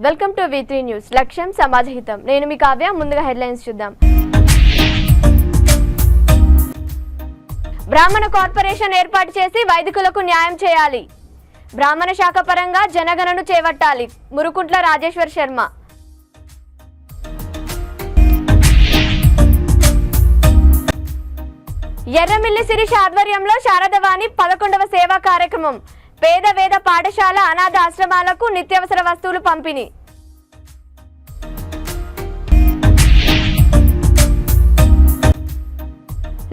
Welcome to V3 news. లక్ష్యం సమాజహితం. నేను మీ కావ్య. ముందుగా హెడ్లైన్స్ చూద్దాం. బ్రాహ్మణ కార్పొరేషన్ ఏర్పాటు చేసి వైదికులకు న్యాయం చేయాలి. బ్రాహ్మణ శాఖ పరంగా జనగణను చేపట్టాలి. మురుకుంట్ల రాజేశ్వర్ శర్మ. ఎర్రమిల్లి శిరీష ఆధ్వర్యంలో శారదవాణి 11వ సేవా కార్యక్రమం. పేద వేద పాఠశాల అనాథ ఆశ్రమాలకు నిత్యావసర వస్తువులు పంపిణీ.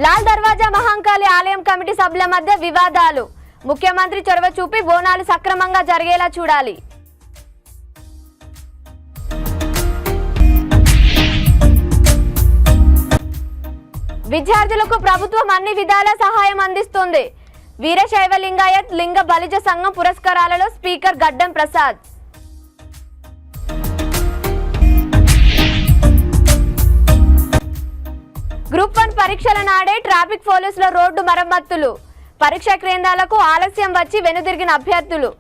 లాల్ దర్వాజా మహంకాళి ఆలయం కమిటీ సభ్యుల మధ్య వివాదాలు. ముఖ్యమంత్రి చొరవ చూపి బోనాలు సక్రమంగా జరిగేలా చూడాలి. విద్యార్థులకు ప్రభుత్వం అన్ని విధాల సహాయం అందిస్తుంది. వీరశైవ లింగాయత్ లింగ బలిజ సంఘం పురస్కారాలలో స్పీకర్ గడ్డం ప్రసాద్. గ్రూప్ 1 పరీక్షల నాడే ట్రాఫిక్ పోలీసుల రోడ్డు మరమ్మతులు. పరీక్షా కేంద్రాలకు ఆలస్యం వచ్చి వెనుదిరిగిన అభ్యర్థులు.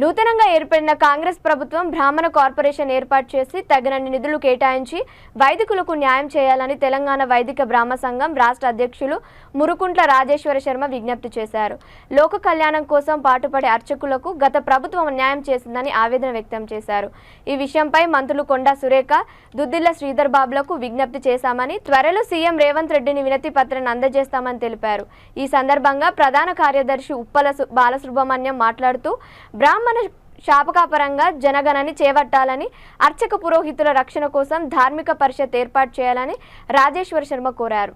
నూతనంగా ఏర్పడిన కాంగ్రెస్ ప్రభుత్వం బ్రాహ్మణ కార్పొరేషన్ ఏర్పాటు చేసి తగినన్ని నిధులు కేటాయించి వైదికులకు న్యాయం చేయాలని తెలంగాణ వైదిక బ్రాహ్మ సంఘం రాష్ట్ర అధ్యక్షులు మురుకుంట్ల రాజేశ్వర శర్మ విజ్ఞప్తి చేశారు. లోక కళ్యాణం కోసం పాటుపడే అర్చకులకు గత ప్రభుత్వం న్యాయం చేసిందని ఆవేదన వ్యక్తం చేశారు. ఈ విషయంపై మంత్రులు కొండా సురేఖ, దుద్దిల్ల శ్రీధర్ బాబులకు విజ్ఞప్తి చేశామని, త్వరలో సీఎం రేవంత్ రెడ్డిని వినతి పత్రాన్ని అందజేస్తామని తెలిపారు. ఈ సందర్భంగా ప్రధాన కార్యదర్శి ఉప్పల బాలసుబ్రహ్మణ్యం మాట్లాడుతూ బ్రాహ్మణ శాపకాపరంగా జనగణని చేపట్టాలని, అర్చక పురోహితుల రక్షణ కోసం ధార్మిక పరిషత్ ఏర్పాటు చేయాలని రాజేశ్వర శర్మ కోరారు.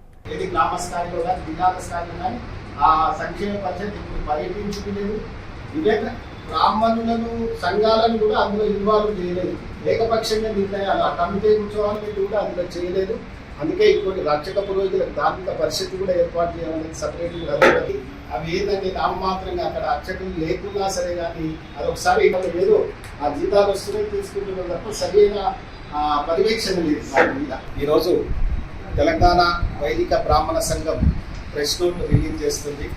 బ్రాహ్మణులను సంఘాలను కూడా అందులో ఇన్వాల్వ్ చేయలేదు. ఏకపక్షంగా నిర్ణయాలు ఆ కమిటీ కూర్చోవాలని కూడా అందులో చేయలేదు. అందుకే ఇప్పుడు రక్షక పురోహితులకు ధార్మిక పరిషత్ కూడా ఏర్పాటు చేయాలనేది సపరేట్గా అదొకటి. అవి ఏంటంటే నామమాత్రంగా అక్కడ అర్చకులు లేకున్నా సరే కానీ అదొకసారి ఏదో ఆ జీతాలు వస్తున్నాయి తీసుకుంటున్నారు తప్ప సరైన పర్యవేక్షణ లేదు వాటి మీద. ఈరోజు తెలంగాణ వైదిక బ్రాహ్మణ సంఘం ప్రెస్ నోట్ రిలీజ్ చేస్తుంది.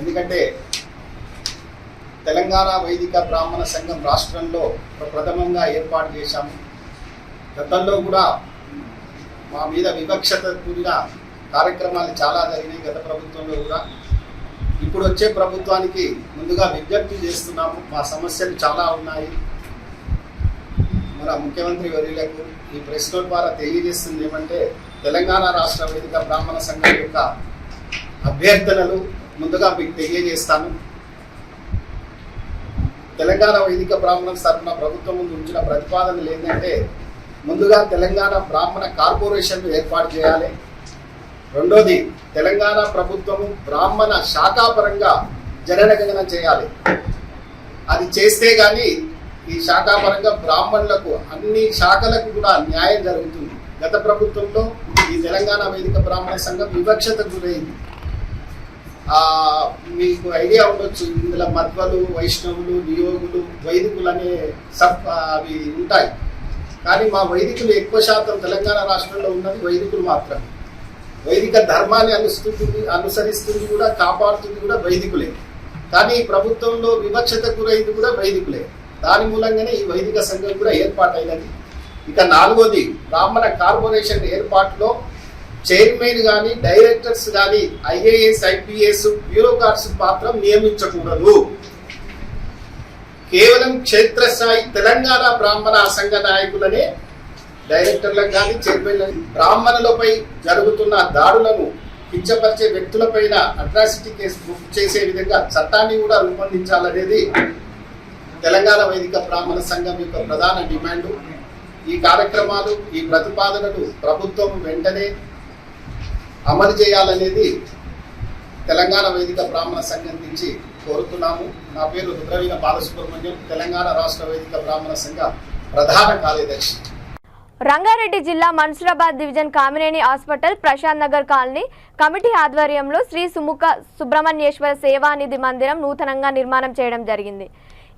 ఎందుకంటే తెలంగాణ వైదిక బ్రాహ్మణ సంఘం రాష్ట్రంలో ప్రథమంగా ఏర్పాటు చేశాము. గతంలో కూడా మా మీద వివక్షత కూడిన కార్యక్రమాలు చాలా జరిగినాయి గత ప్రభుత్వంలో కూడా. ఇప్పుడు వచ్చే ప్రభుత్వానికి ముందుగా విజ్ఞప్తి చేస్తున్నాము. మా సమస్యలు చాలా ఉన్నాయి. మన ముఖ్యమంత్రి వర్యులకు ఈ ప్రెస్ నోట్ ద్వారా తెలియజేస్తుంది ఏమంటే, తెలంగాణ రాష్ట్ర వైదిక బ్రాహ్మణ సంఘం యొక్క అభ్యర్థనలు ముందుగా మీకు తెలియజేస్తాను. తెలంగాణ వైదిక బ్రాహ్మణ తరఫున ప్రభుత్వం ముందు ఉంచిన ప్రతిపాదనలు ఏంటంటే, ముందుగా తెలంగాణ బ్రాహ్మణ కార్పొరేషన్ ఏర్పాటు చేయాలి. రెండోది, తెలంగాణ ప్రభుత్వము బ్రాహ్మణ శాఖాపరంగా జనగణన చేయాలి. అది చేస్తే కానీ ఈ శాఖాపరంగా బ్రాహ్మణులకు అన్ని శాఖలకు కూడా న్యాయం జరుగుతుంది. గత ప్రభుత్వంలో ఈ తెలంగాణ వైదిక బ్రాహ్మణ సంఘం వివక్షతకు గురైంది. మీకు ఐడియా ఉండొచ్చు, ఇందులో మధ్వలు, వైష్ణవులు, నియోగులు, వైదికులు అనే అవి ఉంటాయి. కానీ మా వైదికులు ఎక్కువ శాతం తెలంగాణ రాష్ట్రంలో ఉన్నది వైదికులు మాత్రమే. వైదిక ధర్మాన్ని అనుసరిస్తుంది కూడా, కాపాడుతుంది కూడా వైదికులే. కానీ ప్రభుత్వంలో వివక్షత గురైంది కూడా వైదికులే. దాని మూలంగానే ఈ వైదిక సంఘం కూడా ఏర్పాటైనది. ఇక నాలుగోది, బ్రాహ్మణ కార్పొరేషన్ ఏర్పాటులో చైర్మన్ కానీ, డైరెక్టర్స్ కానీ IAS, IPS, బ్యూరోక్రాట్స్ పాత్ర నియమించకూడదు. కేవలం క్షేత్రస్థాయి తెలంగాణ బ్రాహ్మణ సంఘ నాయకులనే డైరెక్టర్లకు కానీ, చైర్మన్లకు. బ్రాహ్మణులపై జరుగుతున్న దాడులను కించపరిచే వ్యక్తులపైన అట్రాసిటీ కేసు బుక్ చేసే విధంగా చట్టాన్ని కూడా రూపొందించాలనేది తెలంగాణ వైదిక బ్రాహ్మణ సంఘం యొక్క ప్రధాన డిమాండు. ఈ కార్యక్రమాలు, ఈ ప్రతిపాదనలు ప్రభుత్వం వెంటనే అమలు చేయాలనేది తెలంగాణ వైదిక బ్రాహ్మణ సంఘం నుంచి కోరుతున్నాము. నా పేరు రుద్రవీణ బాలసుబ్రహ్మణ్యం, తెలంగాణ రాష్ట్ర వైదిక బ్రాహ్మణ సంఘ ప్రధాన కార్యదర్శి. రంగారెడ్డి జిల్లా Mansoorabad division Kamineni hospital Prashant Nagar colony committee ఆధ్వర్యంలో శ్రీ సుముఖ సుబ్రహ్మణ్యేశ్వర సేవానిధి మందిరం నూతనంగా నిర్మాణం చేయడం జరిగింది.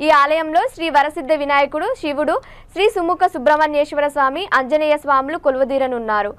ఈ ఆలయంలో శ్రీ వరసిద్ధ వినాయకుడు, శివుడు, శ్రీ సుముఖ సుబ్రహ్మణ్యేశ్వర స్వామి, ఆంజనేయ స్వాములు కొలువుదీరనున్నారు.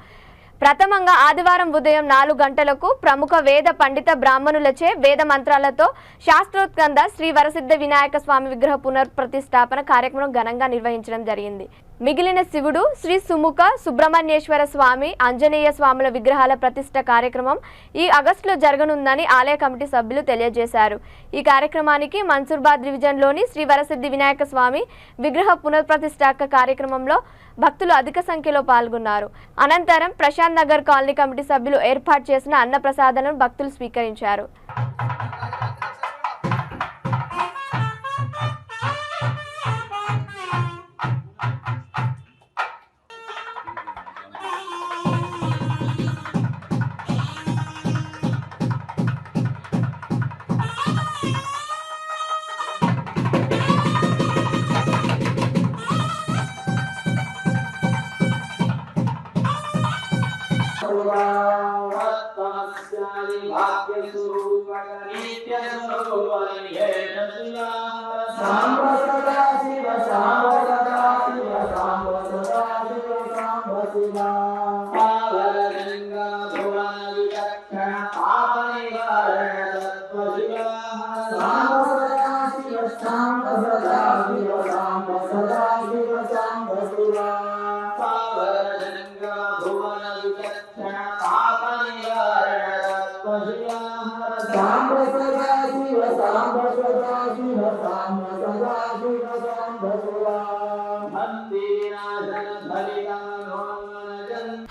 ప్రథమంగా ఆదివారం ఉదయం 4 గంటలకు ప్రముఖ వేద పండిత బ్రాహ్మణులచే వేద మంత్రాలతో శాస్త్రోత్కంద శ్రీ వరసిద్ధ వినాయక స్వామి విగ్రహ పునఃప్రతిష్ఠాపన కార్యక్రమం ఘనంగా నిర్వహించడం జరిగింది. మిగిలిన శివుడు, శ్రీ సుముఖ సుబ్రహ్మణ్యేశ్వర స్వామి, ఆంజనేయ స్వాముల విగ్రహాల ప్రతిష్ఠ కార్యక్రమం ఈ ఆగస్టులో జరగనుందని ఆలయ కమిటీ సభ్యులు తెలియజేశారు. ఈ కార్యక్రమానికి మన్సూర్బాద్ డివిజన్లోని శ్రీ వరసిద్ధి వినాయక స్వామి విగ్రహ పునఃప్రతిష్ఠాక కార్యక్రమంలో భక్తులు అధిక సంఖ్యలో పాల్గొన్నారు. అనంతరం ప్రశాంత్ నగర్ కాలనీ కమిటీ సభ్యులు ఏర్పాటు చేసిన అన్న ప్రసాదాలను భక్తులు స్వీకరించారు.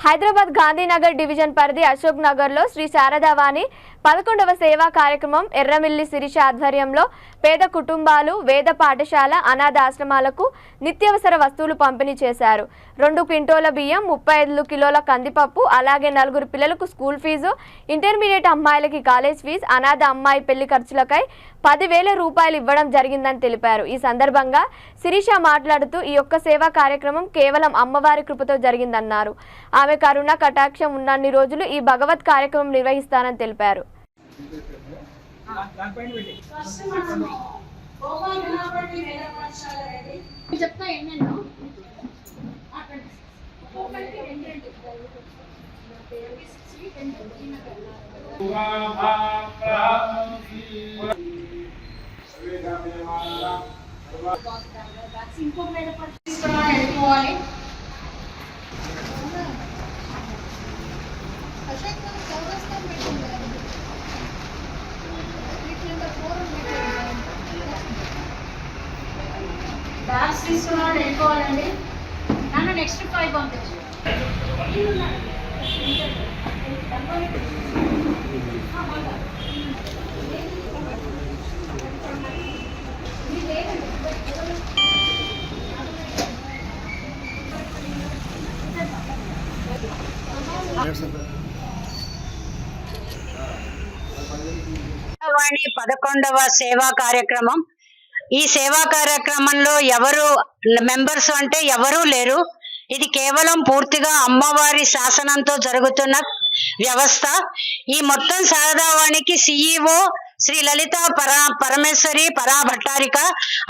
హైదరాబాద్ గాంధీనగర్ డివిజన్ పరిధి అశోక్ నగర్లో శ్రీ శారదావాణి 11వ సేవా కార్యక్రమం ఎర్రమిల్లి శిరీష ఆధ్వర్యంలో పేద కుటుంబాలు, వేద పాఠశాల, అనాథ ఆశ్రమాలకు నిత్యావసర వస్తువులు పంపిణీ చేశారు. 2 క్వింటోల బియ్యం, 35 కిలోల కందిపప్పు, అలాగే 4 పిల్లలకు స్కూల్ ఫీజు, ఇంటర్మీడియట్ అమ్మాయిలకి కాలేజ్ ఫీజు, అనాథ అమ్మాయి పెళ్లి ఖర్చులకై 10,000 రూపాయలు ఇవ్వడం జరిగిందని తెలిపారు. ఈ సందర్భంగా శిరీష మాట్లాడుతూ ఈ యొక్క సేవా కార్యక్రమం కేవలం అమ్మవారి కృపతో జరిగిందన్నారు. ఆమె కరుణ కటాక్షం ఉన్నన్ని రోజులు ఈ భగవత్ కార్యక్రమం నిర్వహిస్తానని తెలిపారు. బ్యాగ్స్ తీసుకున్నాడు వెళ్ళిపోవాలండి. నన్ను నెక్స్ట్ 5 పంపించు. వాణి 11వ సేవా కార్యక్రమం. ఈ సేవా కార్యక్రమంలో ఎవరు మెంబర్స్ అంటే ఎవరూ లేరు. ఇది కేవలం పూర్తిగా అమ్మవారి శాసనంతో జరుగుతున్న వ్యవస్థ. ఈ మొత్తం శారదావాణికి CEO శ్రీ లలిత పరమేశ్వరి భట్టారిక.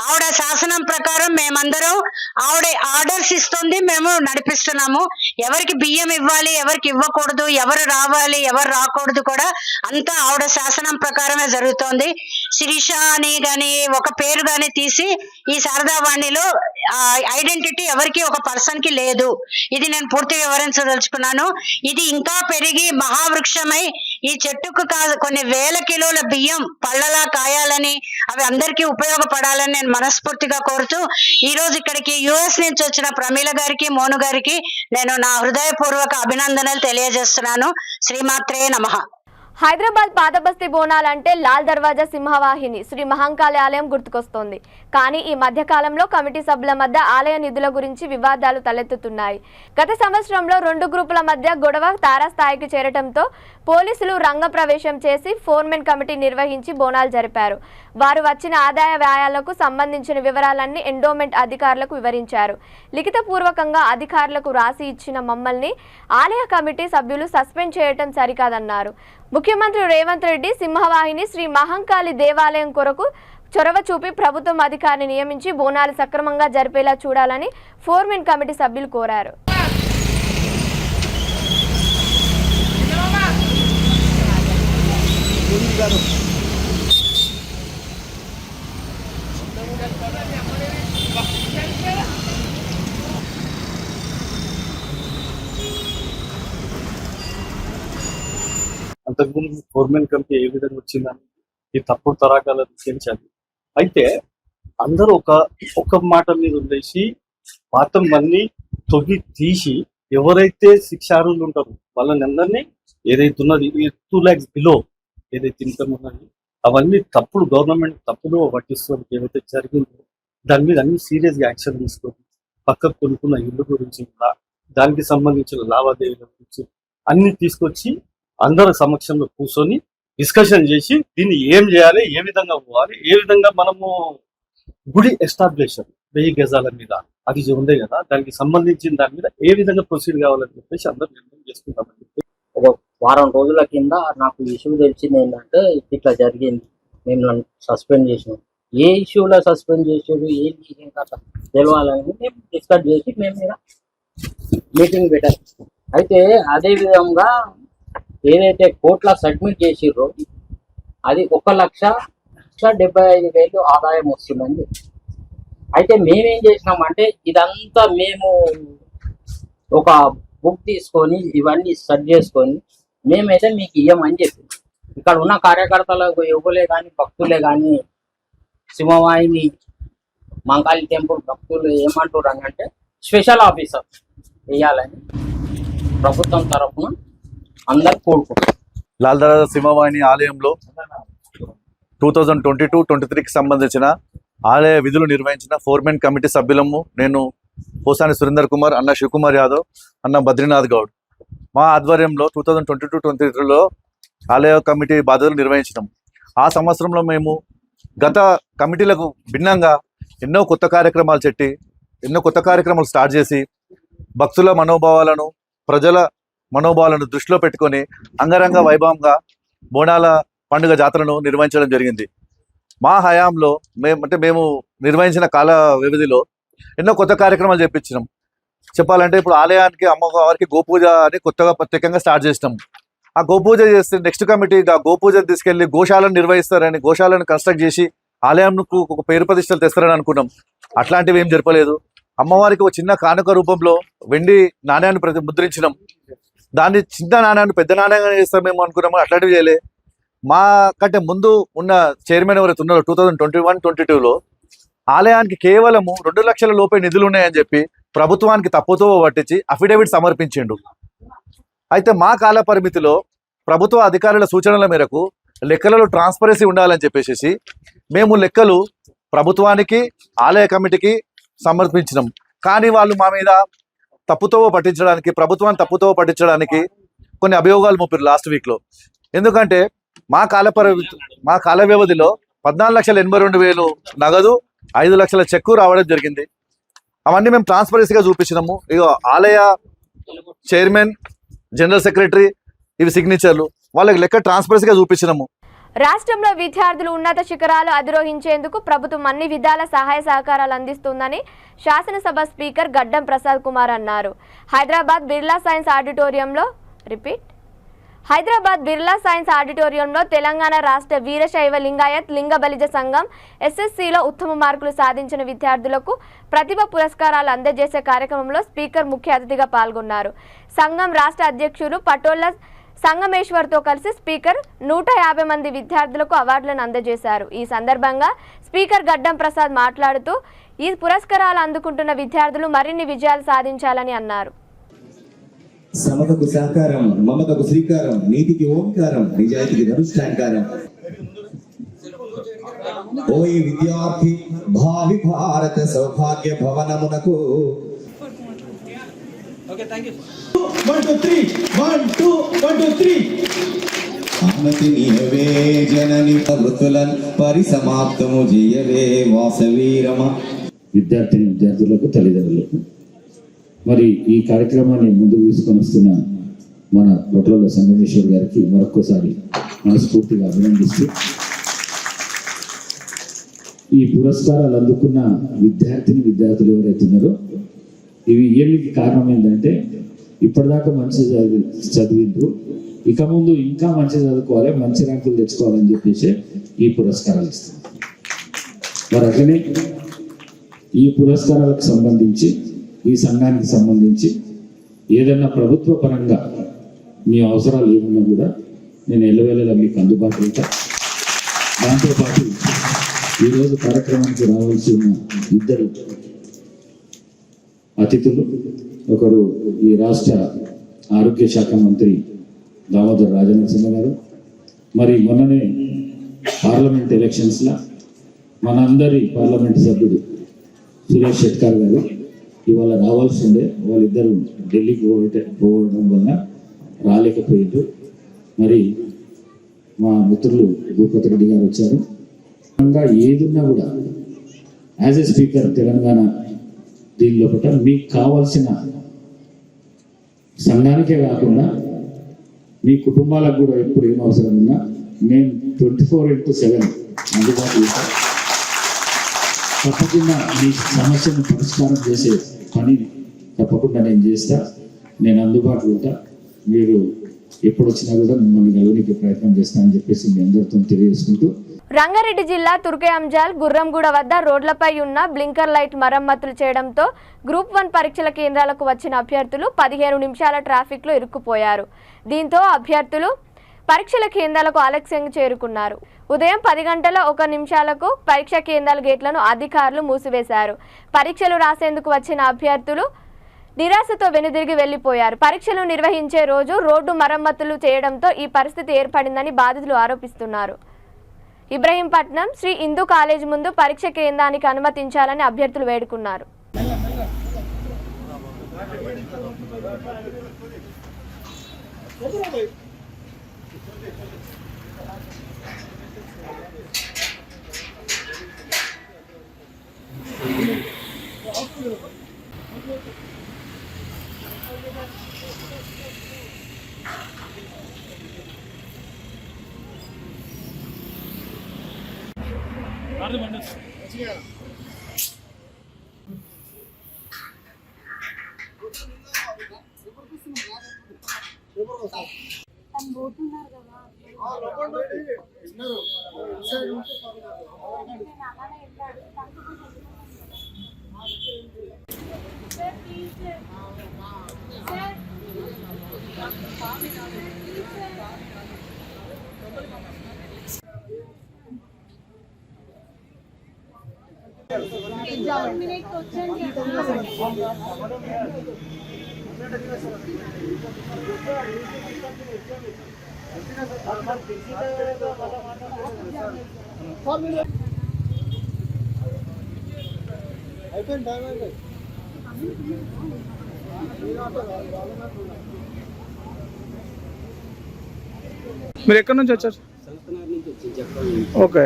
ఆవిడ శాసనం ప్రకారం మేమందరం ఆవిడ ఆర్డర్స్ ఇస్తుంది, మేము నడిపిస్తున్నాము. ఎవరికి బియ్యం ఇవ్వాలి, ఎవరికి ఇవ్వకూడదు, ఎవరు రావాలి, ఎవరు రాకూడదు కూడా అంతా ఆవిడ శాసనం ప్రకారమే జరుగుతోంది. శిరీష అని గాని ఒక పేరు గాని తీసి ఈ శారదావాణిలో ఐడెంటిటీ ఎవరికి ఒక పర్సన్ కి లేదు. ఇది నేను పూర్తిగా వివరించదలుచుకున్నాను. ఇది ఇంకా పెరిగి మహావృక్షమై ఈ చెట్టుకు కొన్ని వేల కిలోల బియ్యం పళ్ళలా కాయాలని, అవి అందరికీ ఉపయోగపడాలని నేను మనస్ఫూర్తిగా కోరుతూ ఈ రోజు ఇక్కడికి US నుంచి వచ్చిన ప్రమీల గారికి, మోను గారికి నేను నా హృదయపూర్వక అభినందనలు తెలియజేస్తున్నాను. శ్రీమాత్రే నమః. హైదరాబాద్ పాతబస్తీ బోనాలంటే లాల్ దర్వాజా సింహవాహిని శ్రీ మహంకాళి ఆలయం గుర్తుకొస్తోంది. కానీ ఈ మధ్య కాలంలో కమిటీ సభ్యుల మధ్య ఆలయ నిధుల గురించి వివాదాలు తలెత్తుతున్నాయి. గత సంవత్సరంలో 2 గ్రూపుల మధ్య గొడవ తారాస్థాయికి చేరటంతో పోలీసులు రంగప్రవేశం చేసి ఫోర్మెన్ కమిటీ నిర్వహించి బోనాలు జరిపారు. వారు వచ్చిన ఆదాయ వ్యయాలకు సంబంధించిన వివరాలన్నీ ఎండోమెంట్ అధికారులకు వివరించారు. లిఖితపూర్వకంగా అధికారులకు రాసి ఇచ్చిన మమ్మల్ని ఆలయ కమిటీ సభ్యులు సస్పెండ్ చేయటం సరికాదన్నారు. ముఖ్యమంత్రి రేవంత్ రెడ్డి సింహవాహిని శ్రీ మహంకాళి దేవాలయం కొరకు చొరవ చూపి ప్రభుత్వం అధికారిని నియమించి బోనాలు సక్రమంగా జరిపేలా చూడాలని ఫోర్మెన్ కమిటీ సభ్యులు కోరారు. అంతకుముందు ఫోర్మెన్ కమిటీ ఏ విధంగా వచ్చిందని ఈ తప్పుడు తరాకాలను చేయించాలి. అయితే అందరూ ఒక మాట మీద ఉండేసి పాతం అన్ని తొగి తీసి ఎవరైతే శిక్షార్హులు ఉంటారో వాళ్ళని అందరినీ ఏదైతే ఉన్నది 2 lakhs బిలో ఏదైతే ఇన్కమ్ ఉన్నది అవన్నీ తప్పుడు గవర్నమెంట్ తప్పుడు పట్టిస్తుంది. ఏదైతే జరిగిందో దాని మీద అన్ని సీరియస్ గా యాక్షన్ తీసుకొని పక్కకు కొనుక్కున్న ఇల్లు గురించి కూడా దానికి సంబంధించిన లావాదేవీల గురించి అన్ని తీసుకొచ్చి అందరి సమక్షంలో కూర్చొని డిస్కషన్ చేసి దీన్ని ఏం చేయాలి, ఏ విధంగా పోవాలి, ఏ విధంగా మనము గుడి ఎస్టాబ్లిషన్ 1000 గజాల మీద అది ఉందే కదా దానికి సంబంధించిన దాని మీద ఏ విధంగా ప్రొసీడ్ కావాలని చెప్పేసి అందరూ నిర్ణయం చేసుకుంటామని చెప్పి ఒక వారం రోజుల కింద నాకు ఇష్యూ తెలిసింది ఏంటంటే ఇట్లా జరిగింది, మేము నన్ను సస్పెండ్ చేసినాం. ఏ ఇష్యూలో సస్పెండ్ చేసారు ఏంటి తెలవాలని మేము డిస్కస్ చేసి మేము మీద మీటింగ్ పెట్టాం. అయితే అదే విధంగా ఏదైతే కోర్టులో సబ్మిట్ చేసిర్రో అది 1,75,000 ఆదాయం వస్తుందని. అయితే మేమేం చేసినామంటే ఇదంతా మేము ఒక బుక్ తీసుకొని ఇవన్నీ సెట్ చేసుకొని మేమైతే మీకు ఇవ్వమని చెప్పి ఇక్కడ ఉన్న కార్యకర్తలకు యువకులే కానీ భక్తులే కానీ సింహవాహిని మంకాళి టెంపుల్ భక్తులు ఏమంటారు అని అంటే స్పెషల్ ఆఫీసర్ వేయాలని ప్రభుత్వం తరఫున అందరు కోరుకుంటారు. లాల్ దర్వాజా సింహవాహిని ఆలయంలో 2022-23కి సంబంధించిన ఆలయ విధులు నిర్వహించిన ఫోర్మెన్ కమిటీ సభ్యులము నేను పోసాని సురేందర్ కుమార్, అన్న శివకుమార్ యాదవ్, అన్న బద్రీనాథ్ గౌడ్ మా ఆధ్వర్యంలో 2022-23లో ఆలయ కమిటీ బాధ్యతలు నిర్వహించినాం. ఆ సంవత్సరంలో మేము గత కమిటీలకు భిన్నంగా ఎన్నో కొత్త కార్యక్రమాలు స్టార్ట్ చేసి భక్తుల మనోభావాలను ప్రజల మనోభావాలను దృష్టిలో పెట్టుకొని అంగరంగ వైభవంగా బోనాల పండుగ జాతరను నిర్వహించడం జరిగింది. మా హయాంలో మేము నిర్వహించిన కాల వ్యవధిలో ఎన్నో కొత్త కార్యక్రమాలు చేపించినాం. చెప్పాలంటే ఇప్పుడు ఆలయానికి అమ్మవారికి గోపూజ అని కొత్తగా ప్రత్యేకంగా స్టార్ట్ చేసినాం. ఆ గోపూజ చేస్తే నెక్స్ట్ కమిటీ ఆ గోపూజను తీసుకెళ్లి గోశాలను నిర్వహిస్తారని గోశాలను కన్స్ట్రక్ట్ చేసి ఆలయంకు ఒక పేరు ప్రతిష్టలు తెస్తారని అనుకున్నాం. అట్లాంటివి ఏం జరపలేదు. అమ్మవారికి ఒక చిన్న కానుక రూపంలో వెండి నాణ్యాన్ని ముద్రించినాం. దాన్ని చిన్న నాణ్యాన్ని పెద్ద నాణ్యంగా చేస్తామేమో అనుకున్నాము. అట్లాంటివి చేయలే. మా కంటే ముందు ఉన్న చైర్మన్ ఎవరైతే ఉన్నారో 2021-22లో ఆలయానికి కేవలము 2 లక్షల లోపే నిధులు ఉన్నాయని చెప్పి ప్రభుత్వానికి తప్పుతో పట్టించి అఫిడవిట్ సమర్పించిండు. అయితే మా కాల పరిమితిలో ప్రభుత్వ అధికారుల సూచనల మేరకు లెక్కలలో ట్రాన్స్పరెన్సీ ఉండాలని చెప్పేసి మేము లెక్కలు ప్రభుత్వానికి ఆలయ కమిటీకి సమర్పించినాం. కానీ వాళ్ళు మా మీద ప్రభుత్వాన్ని తప్పుతో పట్టించడానికి కొన్ని అభియోగాలు మోపారు లాస్ట్ వీక్లో. ఎందుకంటే మా కాల వ్యవధిలో 14,82,000 నగదు, 5 లక్షల చెక్కు రావడం జరిగింది. అవన్నీ మేము ట్రాన్స్పరెన్సీగా చూపించినాము. ఇక ఆలయ చైర్మన్, జనరల్ సెక్రటరీ ఇవి సిగ్నేచర్లు, వాళ్ళకి లెక్క ట్రాన్స్పరెన్సీగా చూపించినాము. రాష్ట్రంలో విద్యార్థులు ఉన్నత శిఖరాలు అధిరోహించేందుకు ప్రభుత్వం అన్ని విధాల సహాయ సహకారాలు అందిస్తుందని శాసనసభ స్పీకర్ గడ్డం ప్రసాద్ కుమార్ అన్నారు. హైదరాబాద్ బిర్లా సైన్స్ ఆడిటోరియంలో తెలంగాణ రాష్ట్ర వీరశైవ లింగాయత్ లింగ బలిజ సంఘం ఎస్ఎస్సిలో ఉత్తమ మార్కులు సాధించిన విద్యార్థులకు ప్రతిభ పురస్కారాలు అందజేసే కార్యక్రమంలో స్పీకర్ ముఖ్య అతిథిగా పాల్గొన్నారు. సంఘం రాష్ట్ర అధ్యక్షులు పటోళ్ల సంగమేశ్వర్తో కలిసి స్పీకర్ 150 మంది విద్యార్థులకు అవార్డులను అందజేశారు. ఈ సందర్భంగా స్పీకర్ గడ్డం ప్రసాద్ మాట్లాడుతూ ఈ పురస్కారాలు అందుకుంటున్న విద్యార్థులు మరిన్ని విజయాలు సాధించాలని అన్నారు. సమతకు సహకారం, మమతకు శ్రీకారం, నీతికి ఓంకారం, నిజాయితీకి ధనుష్ఠాంకారం. ఓయ్ విద్యార్థి భావి భారత సౌభాగ్య భవనమునకు. అన్నతి నీవే జనని వృత్తులన్ పరిసమాప్తము చేయవే వాసవీరమ. విద్యార్థులకు తల్లిదండ్రులకు మరి ఈ కార్యక్రమాన్ని ముందుకు తీసుకొని వస్తున్న మన పటోళ్ల సంగమేశ్వర్ గారికి మరొక్కసారి మనస్ఫూర్తిగా అభినందిస్తూ ఈ పురస్కారాలు అందుకున్న విద్యార్థులు ఎవరైతే ఉన్నారో ఇవి ఏమిటి కారణం ఏంటంటే ఇప్పటిదాకా మంచి చదివిండ్రు, ఇక ముందు ఇంకా మంచి చదువుకోవాలి, మంచి ర్యాంకులు తెచ్చుకోవాలని చెప్పేసి ఈ పురస్కారాలు ఇస్తాం. మరి అట్లనే ఈ పురస్కారాలకు సంబంధించి, ఈ సంఘానికి సంబంధించి ఏదైనా ప్రభుత్వ పరంగా మీ అవసరాలు ఏమున్నా కూడా నేను ఎల్లవేళలా మీకు అందుబాటులో ఉంటా. దాంతోపాటు ఈరోజు కార్యక్రమానికి రావాల్సి ఉన్న ఇద్దరు అతిథులు, ఒకరు ఈ రాష్ట్ర ఆరోగ్య శాఖ మంత్రి దామోదర్ రాజనరసింహ గారు, మరి మొన్ననే పార్లమెంట్ ఎలక్షన్స్లో మనందరి పార్లమెంట్ సభ్యుడు సురేష్ షెట్కర్ గారు ఇవాళ రావాల్సి ఉండే, వాళ్ళిద్దరూ ఢిల్లీకి పోవడం వల్ల రాలేకపోయారు. మరి మా మిత్రులు భూపతి రెడ్డి గారు వచ్చారు. ఏదున్నా కూడా యాజ్ ఎ స్పీకర్ తెలంగాణ దీని లోపల మీకు కావాల్సిన సంఘానికే కాకుండా మీ కుటుంబాలకు కూడా ఎప్పుడు ఏం అవసరం ఉన్నా నేను 24/7 అందుబాటులో తప్పకుండా మీ సమస్యను పరిష్కారం చేసే పని తప్పకుండా నేను చేస్తా. నేను అందుబాటులో ఉంటా. మీరు ఎప్పుడు వచ్చినా కూడా మిమ్మల్ని కలవడానికి ప్రయత్నం చేస్తానని చెప్పేసి మీ అందరితో తెలియజేసుకుంటూ, రంగారెడ్డి జిల్లా తుర్కయాంజల్ గుర్రంగూడ వద్ద రోడ్లపై ఉన్న బ్లింకర్ లైట్ మరమ్మతులు చేయడంతో గ్రూప్ 1 పరీక్షల కేంద్రాలకు వచ్చిన అభ్యర్థులు 15 నిమిషాల ట్రాఫిక్లో ఇరుక్కుపోయారు. దీంతో అభ్యర్థులు పరీక్షల కేంద్రాలకు ఆలస్యంగా చేరుకున్నారు. ఉదయం 10 గంటల 1 నిమిషాలకు పరీక్షా కేంద్రాల గేట్లను అధికారులు మూసివేశారు. పరీక్షలు రాసేందుకు వచ్చిన అభ్యర్థులు నిరాశతో వెనుదిరిగి వెళ్లిపోయారు. పరీక్షలు నిర్వహించే రోజు రోడ్డు మరమ్మతులు చేయడంతో ఈ పరిస్థితి ఏర్పడిందని బాధితులు ఆరోపిస్తున్నారు. ఇబ్రహీంపట్నం శ్రీ హిందూ కాలేజ్ ముందు పరీక్ష కేంద్రానికి అనుమతించాలని అభ్యర్థులు వేడుకున్నారు. మీరు ఎక్కడి నుంచి వచ్చారు? ఓకే.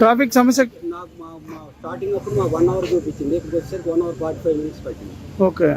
ట్రాఫిక్ సమస్య నాకు మా స్టార్టింగ్ అప్పుడు మాకు 1 అవర్ చూపించింది, ఇప్పుడు వచ్చేసరికి 1 అవర్ 45 మినిట్స్ పట్టింది. ఓకే.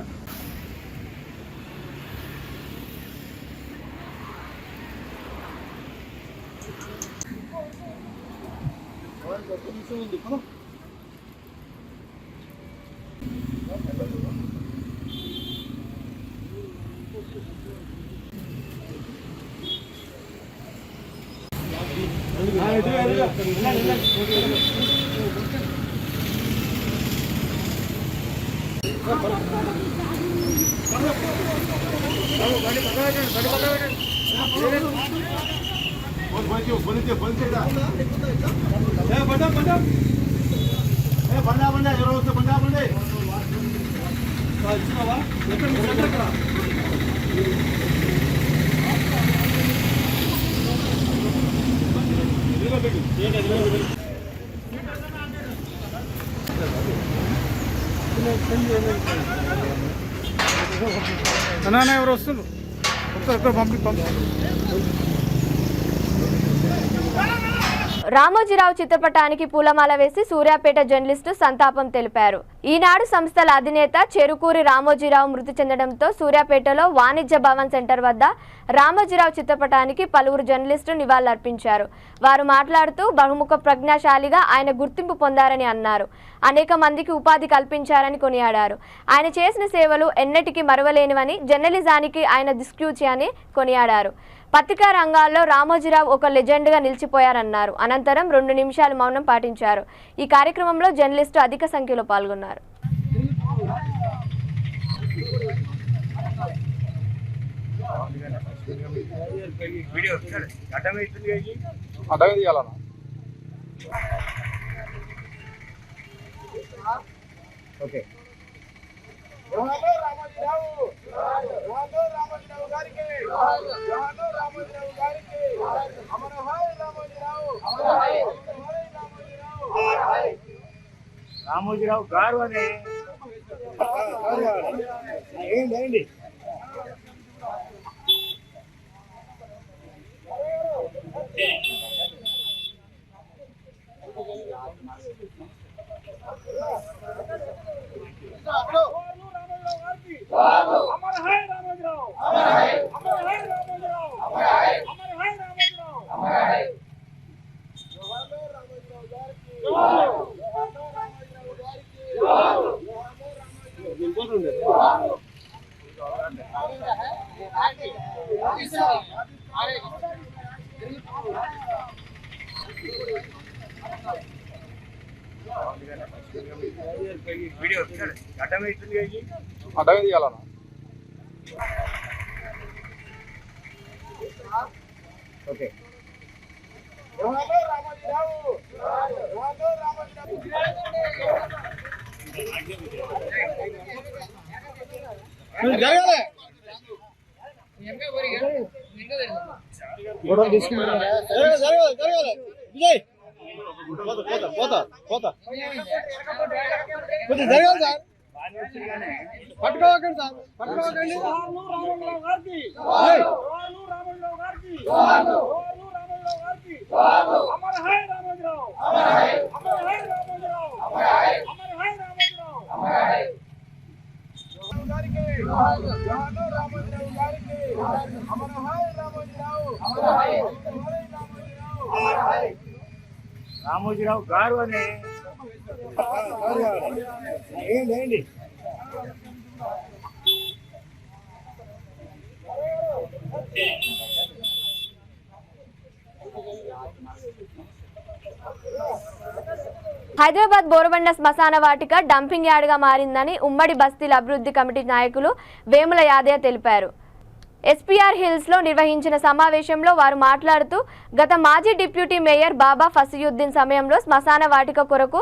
అన్న ఎవరు వస్తున్నారు? పంపి రామోజీరావు చిత్రపటానికి పూలమాల వేసి సూర్యాపేట జర్నలిస్టు సంతాపం తెలిపారు. ఈనాడు సంస్థల అధినేత చెరుకూరి రామోజీరావు మృతి చెందడంతో సూర్యాపేటలో వాణిజ్య భవన్ సెంటర్ వద్ద రామోజీరావు చిత్రపటానికి పలువురు జర్నలిస్టులు నివాళులర్పించారు. వారు మాట్లాడుతూ బహుముఖ ప్రజ్ఞాశాలిగా ఆయన గుర్తింపు పొందారని అన్నారు. అనేక మందికి ఉపాధి కల్పించారని కొనియాడారు. ఆయన చేసిన సేవలు ఎన్నటికీ మరువలేనివని, జర్నలిజానికి ఆయన దిక్సూచి అని కొనియాడారు. పత్రికా రంగాల్లో రామోజీరావు ఒక లెజెండ్గా నిలిచిపోయారన్నారు. అనంతరం 2 నిమిషాలు మౌనం పాటించారు. ఈ కార్యక్రమంలో జర్నలిస్టు అధిక సంఖ్యలో పాల్గొన్నారు. రామోజీరావు గారు అనే రామోజీరావు గారు అనే హైదరాబాద్ బోరబండ శ్మశాన వాటిక డంపింగ్ యార్డ్గా మారిందని ఉమ్మడి బస్తీల అభివృద్ధి కమిటీ నాయకులు వేముల యాదయ్య తెలిపారు. ఎస్పీఆర్ హిల్స్లో నిర్వహించిన సమావేశంలో వారు మాట్లాడుతూ గత మాజీ డిప్యూటీ మేయర్ బాబా ఫసియుద్దీన్ సమయంలో శ్మశాన వాటిక కొరకు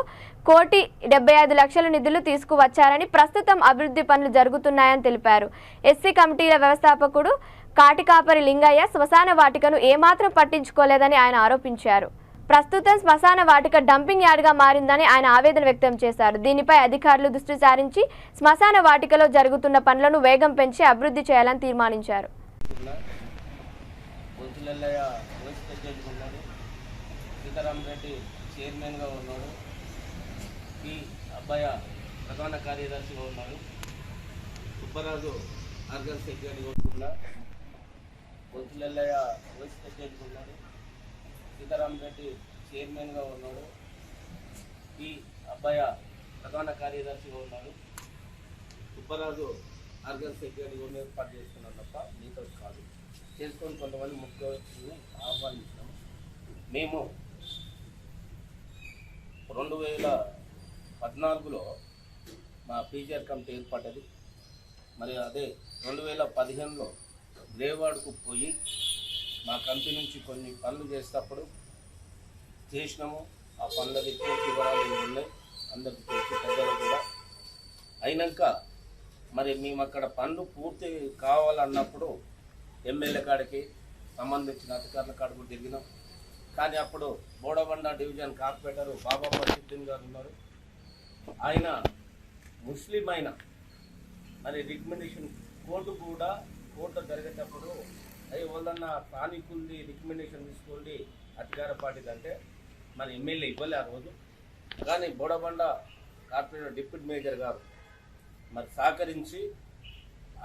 1,75,00,000 నిధులు తీసుకువచ్చారని, ప్రస్తుతం అభివృద్ధి పనులు జరుగుతున్నాయని తెలిపారు. ఎస్సీ కమిటీల వ్యవస్థాపకుడు కాటికాపరి లింగయ్య శ్మశాన వాటికను ఏమాత్రం పట్టించుకోలేదని ఆయన ఆరోపించారు. ప్రస్తుతం శ్మశాన వాటిక డంపింగ్ యార్డ్గా మారిందని ఆయన ఆవేదన వ్యక్తం చేశారు. దీనిపై అధికారులు దృష్టి సారించి శ్మశాన వాటికలో జరుగుతున్న పనులను వేగం పెంచి అభివృద్ధి చేయాలని తీర్మానించారు. ప్రధాన కార్యదర్శిగా ఉన్నారు. సుబ్బరాజు ఆర్గన్ సెక్రటరీ బొత్తులెల్లయ్య వైస్ ప్రెసిడెంట్గా ఉన్నారు. సీతారాం రెడ్డి చైర్మన్గా ఉన్నాడు. ఈ అబ్బాయి ప్రధాన కార్యదర్శిగా ఉన్నారు. సుబ్బరాజు ఆర్గన్ సెక్రటరీగా ఏర్పాటు చేసుకున్నాం తప్ప మీతో కాదు. చేసుకొని కొంతమంది ముఖ్యమంత్రిని ఆహ్వానించినాము. మేము 2014లో మా పీజీఆర్ కమిటీ ఏర్పడ్డది. మరి అదే 2015లో గ్రేవాడ్కు పోయి మా కమిటీ నుంచి కొన్ని పనులు చేసేటప్పుడు చేసినాము. ఆ పనులది పూర్తి వివరాలు ఉన్నాయి, అందరికీ తెలిసి పెద్దలు కూడా. అయినాక మరి మేము అక్కడ పనులు పూర్తి కావాలన్నప్పుడు ఎమ్మెల్యే కాడికి సంబంధించిన అధికారుల కాడికి తిరిగినాం. కానీ అప్పుడు బోడబండ డివిజన్ కార్పొరేటర్ బాబా ఫసియుద్దీన్ గారు ఉన్నారు. ఆయన ముస్లిం అయిన మరి రికమెండేషన్ కోర్టు కూడా కోర్టు జరిగేటప్పుడు అవి వాళ్ళన్న స్థానికుల్ని రికమెండేషన్ తీసుకోండి అధికార పార్టీది అంటే మరి ఎమ్మెల్యే ఇవ్వలే ఆ రోజు. కానీ బోడబండ కార్పొరేటర్ డిప్యూటీ మేజర్ గారు మరి సహకరించి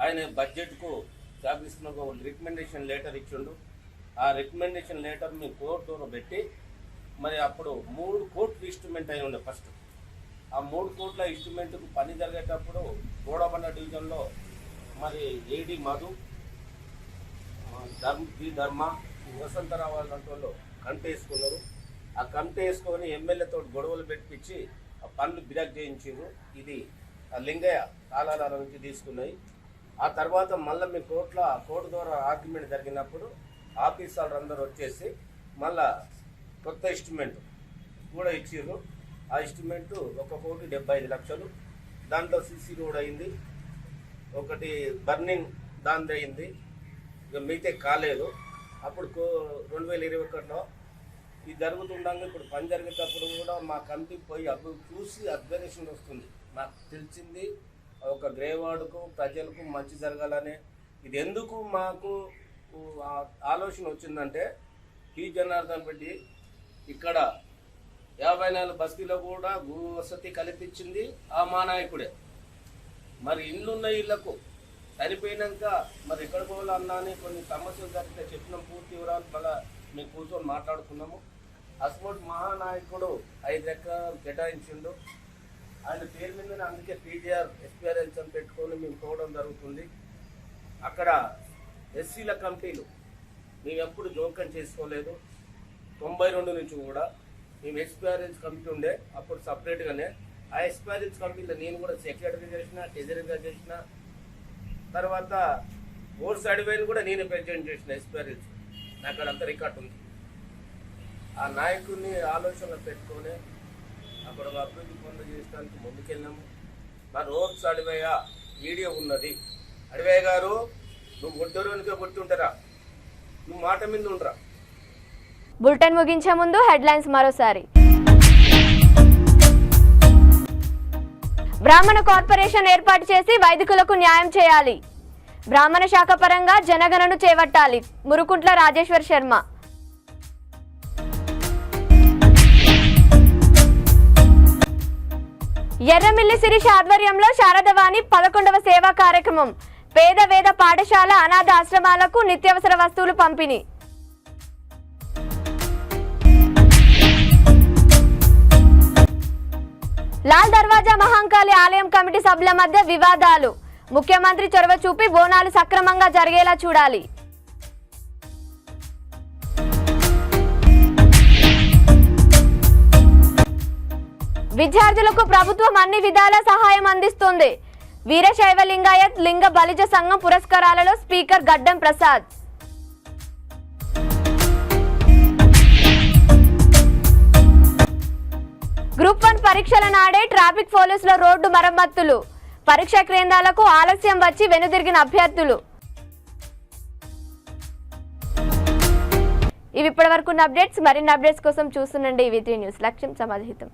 ఆయన బడ్జెట్కు జాబిస్తున్న ఒక రికమెండేషన్ లెటర్ ఇచ్చిండు. ఆ రికమెండేషన్ లెటర్ మీ కోర్టులో పెట్టి మరి అప్పుడు 3 కోట్ల ఇన్స్ట్రుమెంట్ అయి ఉండే ఫస్ట్. ఆ 3 కోట్ల ఇన్స్ట్రుమెంట్కు పని జరిగేటప్పుడు బోడబండ డివిజన్లో మరి ఏడి మధు, ధర్మ, వసంతరావు లాంటి వాళ్ళు కమిటీ వేసుకున్నారు. ఆ కమిటీ వేసుకొని ఎమ్మెల్యేతో గొడవలు పెట్టించి ఆ పనులు బ్రేక్ చేయించారు. ఇది ఆ లింగయ్య తాళాల నుంచి తీసుకున్నాయి. ఆ తర్వాత మళ్ళీ మీ కోర్టు ద్వారా ఆర్గ్యుమెంట్ జరిగినప్పుడు ఆఫీసర్లు అందరూ వచ్చేసి మళ్ళా కొత్త ఇన్స్ట్రుమెంట్ కూడా ఇచ్చారు. ఆ ఇన్స్ట్రుమెంట్ 1,75,00,000. దాంట్లో సీసీ రోడ్ అయింది, ఒకటి బర్నింగ్ దాని అయింది, ఇక మిగతా కాలేదు. అప్పుడు 2021లో ఇది జరుగుతుండగా ఇప్పుడు పని జరిగేటప్పుడు కూడా మా కమిటీ పోయి చూసి అబ్జర్వేషన్ వస్తుంది. మాకు తెలిసింది ఒక గ్రేవార్డుకు ప్రజలకు మంచి జరగాలని. ఇది ఎందుకు మాకు ఆలోచన వచ్చిందంటే పి జనార్దన్ రెడ్డి ఇక్కడ 54 బస్తీలో కూడా భూ వసతి కల్పించింది ఆ మా నాయకుడే. మరి ఇళ్ళున్న ఇళ్లకు చనిపోయినాక మరి ఎక్కడ పోవాలన్నా అని కొన్ని సమస్యలు జరిగితే చెప్పిన పూర్తి వివరాలు మళ్ళీ మేము కూర్చొని మాట్లాడుకున్నాము. అస్పోర్ట్ మహానాయకుడు 5 ఎకరాలు కేటాయించిండు. ఆయన పేరు మీదనే అందుకే పీజీఆర్ ఎస్పీఆర్ఎల్స్ అని పెట్టుకొని మేము పోవడం జరుగుతుంది. అక్కడ ఎస్సీల కమిటీలు మేము ఎప్పుడు జోక్యం చేసుకోలేదు. 92 నుంచి కూడా మేము ఎస్పీఆర్ఎల్స్ కమిటీ ఉండే అప్పుడు సపరేట్గానే. ఆ ఎస్పీఆర్ఎల్స్ కమిటీలో నేను కూడా సెక్రటరీ చేసిన, ట్రెజరీగా చేసిన. తర్వాత ఓట్స్ అడివైన్ కూడా నేనే ప్రెసిడెంట్ చేసిన ఎస్పీఆర్ఎల్స్. నాకు అక్కడ రికార్డు ఉంది. ఆ నాయకుడిని ఆలోచనలు పెట్టుకొని అక్కడ అభివృద్ధి పనులు చేయడానికి ముందుకెళ్ళాము. మా రోడ్స్ అడివయ్య వీడియో ఉన్నది. అడివయ్య గారు, నువ్వు గుడ్డోరునికే గుర్తుంటారా, నువ్వు మాట మీద ఉండరా. బులెటిన్ ముగించే ముందు హెడ్లైన్స్ మరోసారి. బ్రాహ్మణ కార్పొరేషన్ ఏర్పాటు చేసి వైదికులకు న్యాయం చేయాలి. బ్రాహ్మణ శాఖ పరంగా జనగణను చేపట్టాలి. మురుకుంట్ల రాజేశ్వర్ శర్మ. ఎర్రమిల్లి శిరీష ఆధ్వర్యంలో శారదవాణి 11వ సేవా కార్యక్రమం. పేద వేద పాఠశాల అనాథ ఆశ్రమాలకు నిత్యావసర వస్తువులు పంపిణీ. లాల్ దర్వాజా మహంకాళి ఆలయం కమిటీ సభ్యుల మధ్య వివాదాలు. ముఖ్యమంత్రి చొరవ చూపి బోనాలు సక్రమంగా జరిగేలా చూడాలి. విద్యార్థులకు ప్రభుత్వం అన్ని విధాల సహాయం అందిస్తుంది. వీరశైవ లింగాయత్ లింగ బలిజ సంఘం పురస్కారాలలో స్పీకర్ గడ్డం ప్రసాద్. గ్రూప్ 1 పరీక్షల నాడే ట్రాఫిక్ పోలీసుల రోడ్డు మరమ్మతులు. పరీక్షా కేంద్రాలకు ఆలస్యం వచ్చి వెనుదిరిగిన అభ్యర్థులు. ఇవి ఇప్పటివరకు అప్డేట్స్. మరిన్ని అప్డేట్స్ కోసం చూస్తుండండి EV3 న్యూస్. లక్ష్యం సమాధితం.